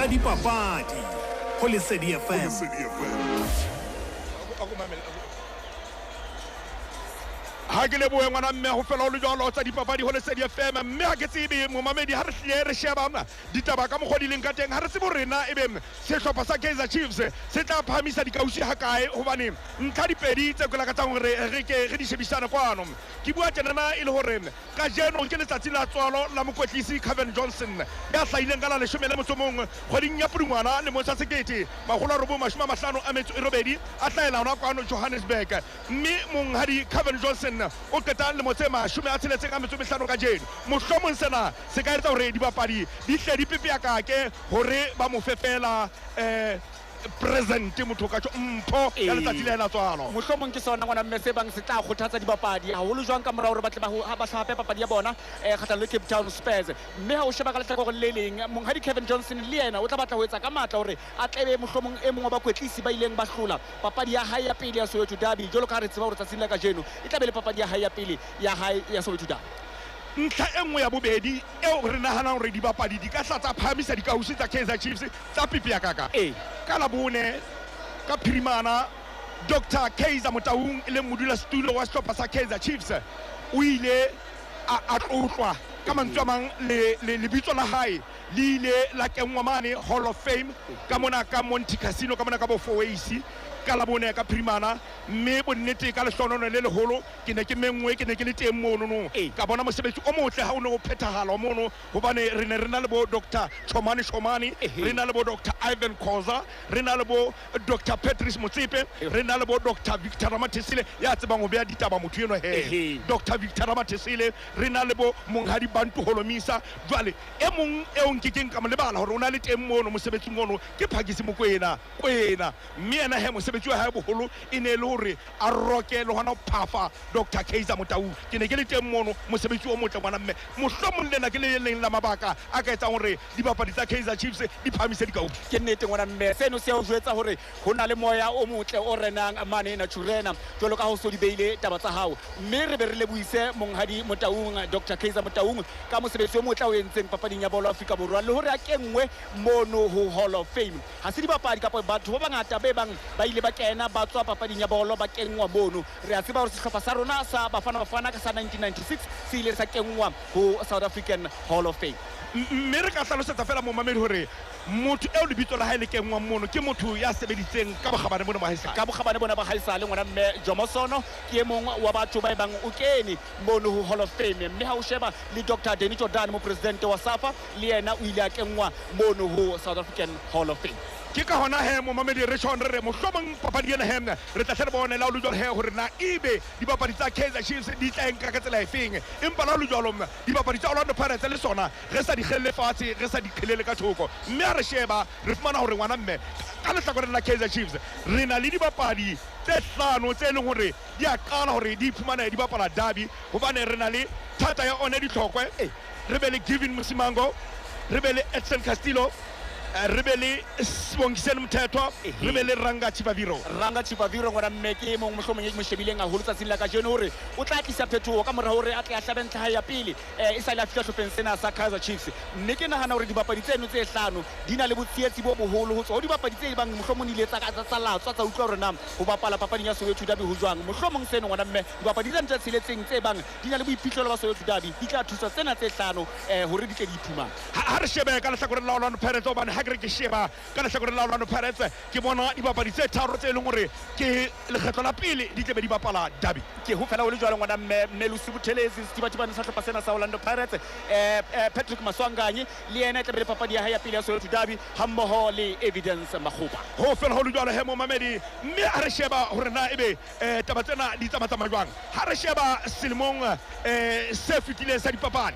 tsa dipapadi ho Lesedi FM. ha ke le boe ngwana mme ho fela ho le jwalo tsa dipapadi ho Lesedi FM mme ha ke tsebe momamedi ha re sheba ditaba ka mogodi leng ka teng ha re se bo rena ebe sehlopha sa Kaizer Chiefs se tla phamisa dikausi ha kae hobane ntlha dipedi tse gola ka tsang re ke re di shebisana kwano ke bua tjena e le hore ka jeno ke letsatsi la tswalo la mokwetlisi Kevin Johnson ya hlaileng ka la 11 kgweding ya Pudungwana le mo sa sekete magolo 950 a tlaela hona kwano Johannesburg mme monghadi Kevin Johnson o qeta le motsema 65 ka jeno mohlomong sena se ka etsa hore dibapadi di hle di pepe ya kake hore ba mo fefela present motho ka mpho ya letsatsi le la tswalo mohlomong ke sona ngwana mme se bang se tla kgothatsa dibapadi haholo jwang ka morao hore ba tle ba hlape papadi ya bona kgahlano le Cape Town Spurs mme ha o sheba ka lehlakore le leng monghadi Kevin Johnson le yena o tla batla ho etsa ka matla hore a tlebe mohlomong e mong wa bakwetlisi ba ileng ba hlola papadi ya hae ya pele ya Soweto Derby jolo ka re tseba hore tsatsing la ka jeno e tla be le papadi ya hae ya pele ya hae ya Soweto Derby. ntlha engwe ya bobedi eo re nahanang hore dibapadi di ka hlatsa phamisa dikausi tsa Kaizer Chiefs tsa pipi ya kaka ka la bone ka phirimana Dr. Kaizer Motaung e leng modulasetulo wa sehlopha sa Kaizer Chiefs o ile a tlotlwa ka mantswe a mang le bitso la hae le ile la kenngwa mane Hall of Fame ka mona ka Monte Casino ka mona ka bo Fourways ka la bone ka phirimana mme bonnete ka lehlonono le leholo ke ne ke mengwe ke ne ke le teng mono no ka bona mosebetsi o motle ha o ne o phethahala mono hobane re ne re na le bo Dr. Chomani re na le bo Dr. Ivan Koza re na le bo Dr. Patrice Motsepe re na le bo Dr. Victor Ramatesile ya tsebang ho bea ditaba motho eno Dr. Victor Ramatesile re na le bo monghadi Bantu Holomisa jwale e mong e o nkekeng ka mo lebala hore o na le teng mono mosebetsing mono ke Phakisi Mokoena mme ena he mosebetsi wa hae boholo e ne le hore a roke le hona phafa Dr. Kaizer Motaung ke ne ke le teng mono mosebetsi o motle ngwana mme mohlomong lena ke le leng la mabaka a ka etsang hore dibapadi tsa Kaizer Chiefs di phamise dikausi ke nnete ngwana mme seno se o jwetsa hore ho na le moya o motle o renang mane na Churena jwalo ka ho so di beile taba tsa hao mme re be re le buise monghadi Motaung Dr. Kaizer Motaung ka mosebetsi o motle o entseng papading ya bolo Afrika Borwa le hore a kengwe mono ho Hall of Fame ha se dibapadi kapa batho ba bangata be bang ba ile ba kena ba tswa papading ya bolo ba kengwa mono re a tseba hore sehlopha sa rona sa Bafana ka sa 1996 se ile sa kengwa ho South African Hall of Fame mme re ka hlalosetsa fela momamedi hore motho eo lebitso la hae le kengwang mono ke motho ya sebeditseng ka bokgabane bona ba haesale ngwana mme Jomosono ke e mong wa batho ba bang o kene mono ho Hall of Fame mme ha o sheba le Dr. Denny Jordan mo president wa SAFA le yena o ile a kengwa mono ho South African Hall of Fame ke ka hona he momamedi re tshon re mohlomong papadi ena he re tla hle bona la o lujwa he hore na ibe dibapadi tsa Kaizer Chiefs di tla enka ka tsela efeng empa la o lujwa dibapadi tsa Orlando Pirates le sona re sa di khelle fatshe re sa di khelele ka thoko mme re sheba re fumana hore ngwana mme ka lehlakoreng la Kaizer Chiefs re na le dibapadi tse hlano tse leng hore di a qala hore di fumana di bapala derby hobane re na le thata ya one ditlhokwe re be le Givin Musimango re be le Edson Castillo re be le Sibongiseni Mthethwa re be le Ranga Chipaviro ngwana mme ke mong mohlomong e mo shebileng haholo tsatsing la ka jeno hore o tla tlisa phethoho ka mora hore a tla hlabe ntlha ya pele e sa le a fihla hlopheng sena sa Kaizer Chiefs mme ke nahana hore dibapadi tseno tse hlano di na le botsietsi bo boholo ho tswa ho dibapadi tse bang mohlomong di ile tsa latswa tsa utlwa hore na ho bapala papading ya Soweto Derby ho jwang mohlomong seno ngwana mme dibapadi tse tsheletseng tse bang di na le boiphihlelo ba Soweto Derby di tla thusa tsena tse hlano hore di tle di iphumana ha re shebe ka lehlakoreng la Orlando Pirates obane ha ke sheba ka lehlakoreng la Orlando Pirates ke bona dibapadi tse tharo tse leng hore ke lekgetlo la pele di tle be di bapala derby ke ho fela o le jwalo ngwana mme Lusi Buthelezi Stibatibane sa hlopha sena sa Orlando Pirates Patrick Maswanganye le yena tle be le papadi ya hae ya pele ya Soweto Derby hammoho le Evidence Makgoba ho fela ho le jwalo he momamedi mme ha re sheba hore na ebe taba tsena di tsamaya jwang ha re sheba selemong se fetileng sa dipapadi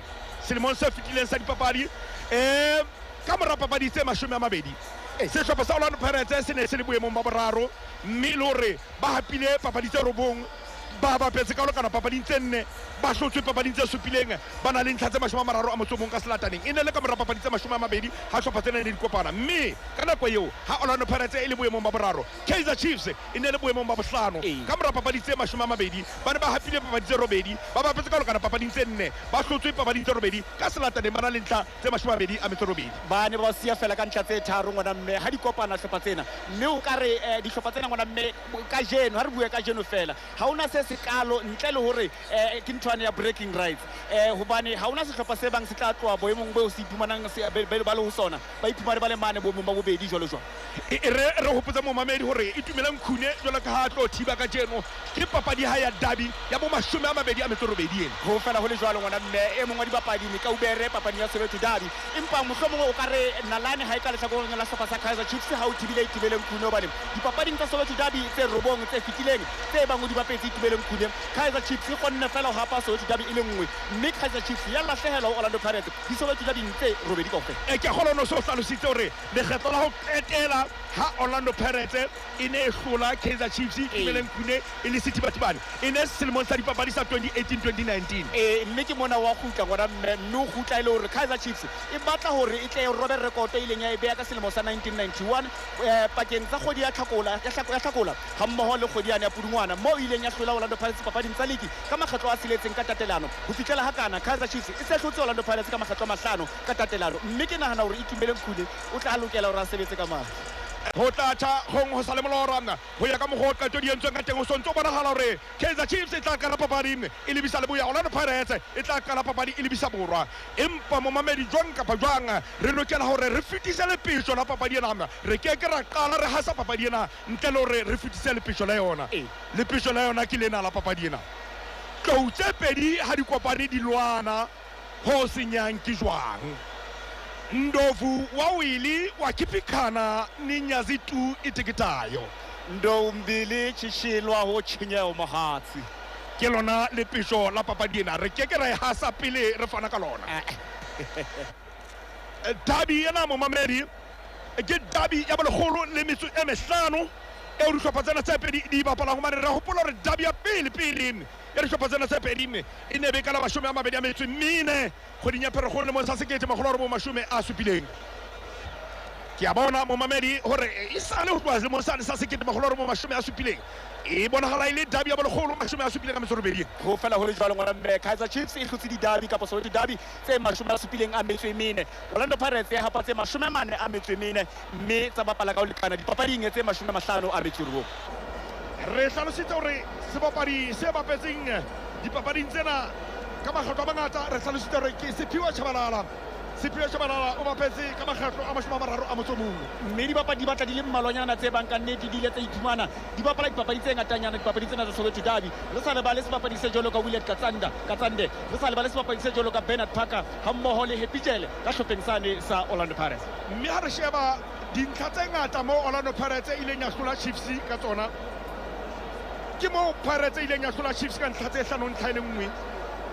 ka mora papadi tse 20 sehlopha sa Orlando Pirates se ne se le boemong ba boraro mme le hore ba hapile papadi tse robong ba bapetse ka lokana papading tse nne ba hlotswe papading tse supileng ba na le ntlha tse 30 ka selataneng e ne le ka mora papading tse 20 ha hlopha tsena di kopana mme ka nako eo ha Orlando Pirates e le boemong ba boraro Kaizer Chiefs e ne le boemong ba bohlano ka mora papading tse 20 ba ne ba hapile papading tse robedi ba bapetse ka lokana papading tse nne ba hlotswe papading tse robedi ka selataneng ba na le ntlha tse 28 ba ne ba sia fela ka ntlha tse tharo ngwana mme ha di kopana hlopha tsena mme o ka re di hlopha tsena ngwana mme ka jeno ha re bua ka jeno fela ha ona se sekalo ntle le hore ke ntwana ya breaking rights hobane ha ona sehlopha se bang se tla tloa boemong bo se ipumanang ba le ho sona ba iphumane ba le mane boemong ba bobedi jwalo jwalo re hopotsa mo mamedi hore e tumelang khune jwalo ka ha tlo thiba ka jeno ke papadi ha ya derby ya bo 28 ena ho fela ho le jwalo ngwana mme e mongwe di papadi me ka ubere papadi ya Soweto derby empa mohlomong o ka re nalane ha e ka le tlhakorong la sehlopha sa Kaizer Chiefs ha o thibile itibeleng khune ba le dipapading tsa Soweto derby tse robong tse fitileng tse bang o di bapetse itibeleng khune Kaizer Chiefs e kgonne fela ho hapa Soweto derby ile nngwe mme Kaizer Chiefs ya lahlehela ho Orlando Pirates di Soweto derby tse robedi kaofela ke kgolano so hlalositse hore lekgetlo la ho qetela ha Orlando Pirates e ne hlola Kaizer Chiefs itibeleng khune e le City Batibane e ne selemong sa dipapadi sa 2018-2019 mme ke mona wa khutla ngwana mme no khutla ile hore Kaizer Chiefs e batla hore e tle e robe record e ileng ya e beya ka selemo sa 1991 pakeng tsa kgodi ya hlakola ha mmoho le kgodi ya Pudungwana mo ileng ya hlola Orlando Pirates papading tsa league ka makgetlo a siletseng ka tatelano ho fitlela hakana Kaizer Chiefs e se hlotse Orlando Pirates ka makgetlo a 5 ka tatelano mme ke nahana hore itumeleng khune o tla lokela hore a sebetse ka matla ho tlatha ho sa le molora ho ya ka mogho qeto di entsweng ka teng o sontso bonahala hore Kaizer Chiefs e tla kana papading e lebisa le boya Orlando Pirates e tla kana papadi e lebisa borwa empa mo mamedi jwang kapa jwang re lokela hore re fitise le pisho la papadi ena re ke ra qala re hasa papadi ena ntle le hore re fitise le pisho la yona le pisho la yona ke lena la papadi ena tlou tse pedi ha di kopane di lwana ho senyang ke jwang Ndovu wawili wakifikana ni nyazitu itikitayo ndo mbili chishilwa ho chinyeo mahatsi ke lona le pisho la papadi ena re ke ra hasa pele re fana ka lona derby ena mo mamedi ke derby ya bologolo le metso e mehlano e re hlopa tsena tse pedi di bapala ho mane re hopola re derby ya pele ya re hlopa tsena tse pedi e ne be ka la 24 kgweding ya Pherekgong lemong sa 1970 ke a bona mo mamedi hore e sale ho tloha lemong sa 1970 e bonahala ile derby ya bologolo 70 ka metso ho fela ho le jwalo ngwana mme Kaizer Chiefs e hlotse di derby ka Soweto derby tse 74 Orlando Pirates ya hapa tse 44 mme tsa bapala ka ho lekana dipapading tse 59 re hlalositse hore sebapadi se bapetseng dipapading tsena ka makgetlo a mangata re hlalositse hore ke Sephiwa Tshabalala o bapetse ka makgetlo a 31 mme dibapadi di batla di le mmalwanyana tse bang ka nnete di ile tsa iphumana di bapala dipapadi tse ngatanyana dipapadi tsena tsa Soweto derby re sa le ba le sebapadi se jolo ka William Katsande re sa le ba le sebapadi se jolo ka Bernard Parker ha mmoho le Happy Jele ka hlopheng sane sa Orlando Pirates mme ha re sheba dintlha tse ngata mo Orlando Pirates e ileng ya hlola Chiefs ka tsona ke mo Pirates e ileng ya hlola Chiefs ka ntlha tse 5-1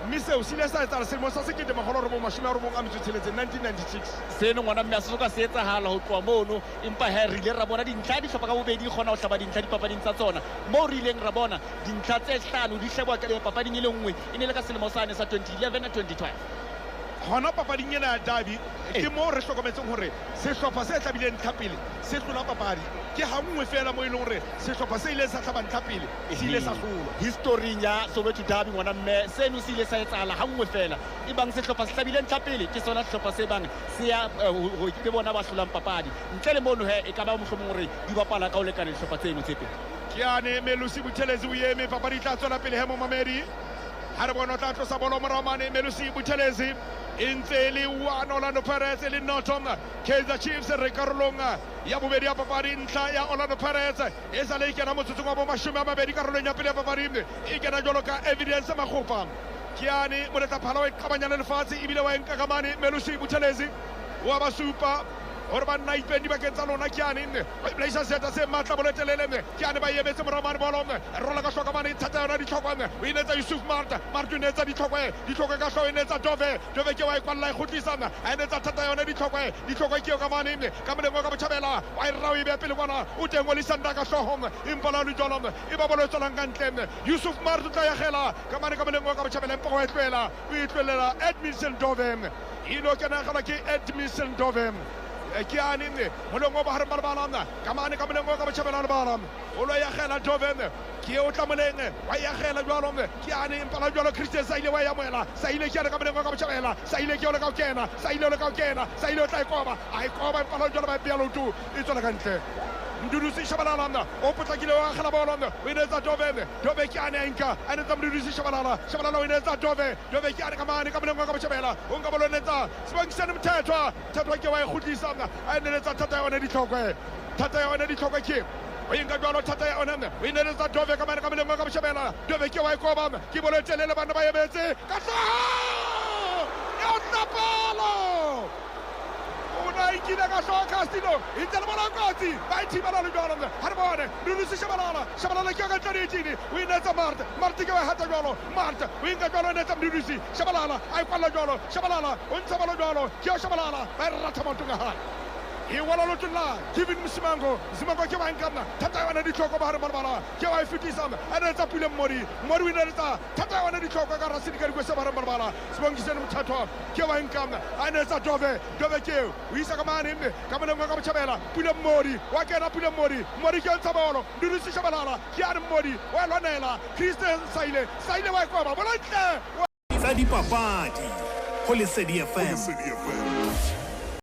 mme seo se ile sa etsa selemo sa 1996 seno ngwana mme a se ka se etsahala ho tloa mono empa ha re ile ra bona dintlha di hlopa ka bobedi kgona ho hlaba dintlha dipapading tsa tsona mo re ileng ra bona dintlha tse 5 di hlebwa ka papading ile nngwe e ne le ka selemo sane sa 2011-2012 hona papading ena ya derby ke mo re hlokometseng hore sehlopha se tlabileng ntlhapele se hlola papadi ke ha nngwe fela mo ile hore sehlopha se ile sa tlhabang ntlhapele se ile sa hlola history ya Soweto derby ngwana mme seno se ile sa etsahala ha nngwe fela e bang sehlopha se tlabileng ntlhapele ke sona sehlopha se bang se ya ho ke bona ba hlolang papadi ntle le mono he e ka ba mohlomong hore di bapala ka ho lekana sehlopha tseno tse pedi Kiane Melusi Buthelezi o eme papadi tla tswela pele he mo mamedi ha re bona tla tlosa bolo moramane Melusi Buthelezi intse le Orlando Pirates le Notom Kaizer Chiefs re karolong ya bobedi ya papadi ntlha ya Orlando Pirates e sa le ikena motsotsong wa bo 20 karolong ya pele ya papadi e kena jolo ka evidence Makgofa Kiane mo letla phala wa iqabanyana lefatshe ibile wa enka kamane Melusi Buthelezi wa ba supa hore ba nna itweni bakeng tsa lona ke yane blaisa seta se matla boletelele ke yane ba emetse moramane bolo rola ka hloka mane thata yona ditlhokwa o inetsa Yusuf Marta o inetsa ditlhokwa ka hlo o inetsa Dove ke wa ikwalla e khutlisana a inetsa thata yona ditlhokwa ke ka mane ka moleng ka botjhabela wa irao e be pele kwana o teng o lisanda ka hlohong impala lu jolong e ba bolo tslang ka ntle Yusuf Marta tla ya gela ka mane ka moleng ka botjhabela mpo wa etlela o itlelela Edmilson Dove ilo ke na gala ke Edmilson Dove ke yane moleng o ba hare balbalana ka mane ka moleng ka botjhabela balbalana o lo ya gela Dove ke o tla moleng wa ya gela jwalo ke yane impala jwalo Christian Saile wa ya moela Saile ke yane ka moleng ka botjhabela Saile ke o le ka kena Saile o le ka kena Saile o tla ikoba a ikoba impala jwalo ba bia lotu e tsela ka ntle Mduduzi Shabalala o potlakile wa gela bolo o inetsa Dove ke yane enka a netsa Mduduzi Shabalala o inetsa Dove ke yane ka mane ka moleng ka botjhabela o nka bolo netsa Sibongiseni Mthethwa ke wa e khutlisa a netsa thata yona ditlhokwa ke o inga jwalo thata ya ona o inetsa Dove ka mane ka moleng ka botjhabela Dove ke wa e koba ke bolo telele bana ba yebetse ka tlo ya tapalo ikile ka hloka Castino intele bona kotsi ba ithibala le jwalo ha re bone Mduduzi Shabalala ke ka tladitini o inetsa Marta ke wa hata jwalo Marta o inga jwalo inetsa Mduduzi Shabalala a ikwalla jwalo Shabalala o ntsa bolo jwalo ke Shabalala ba rata montunga ha e wala lotula Kevin Msimango ke wa nkana thata yona ditlhoko ba hare balbala ke wa ifitisa a netsa Pule Mori o inetsa thata yona ditlhoko ka rasidi ka dikwesa ba hare balbala Sibongiseni Mthethwa ke wa nkana a netsa Dove ke o isa ka mane ka moleng ka botjhabela Pule Mori wa kena Pule Mori ke ntsa bolo Mduduzi Shabalala ke yane Mori wa lwanela Christian Saile wa ikoba bolantle tsa dipapadi ho Lesedi FM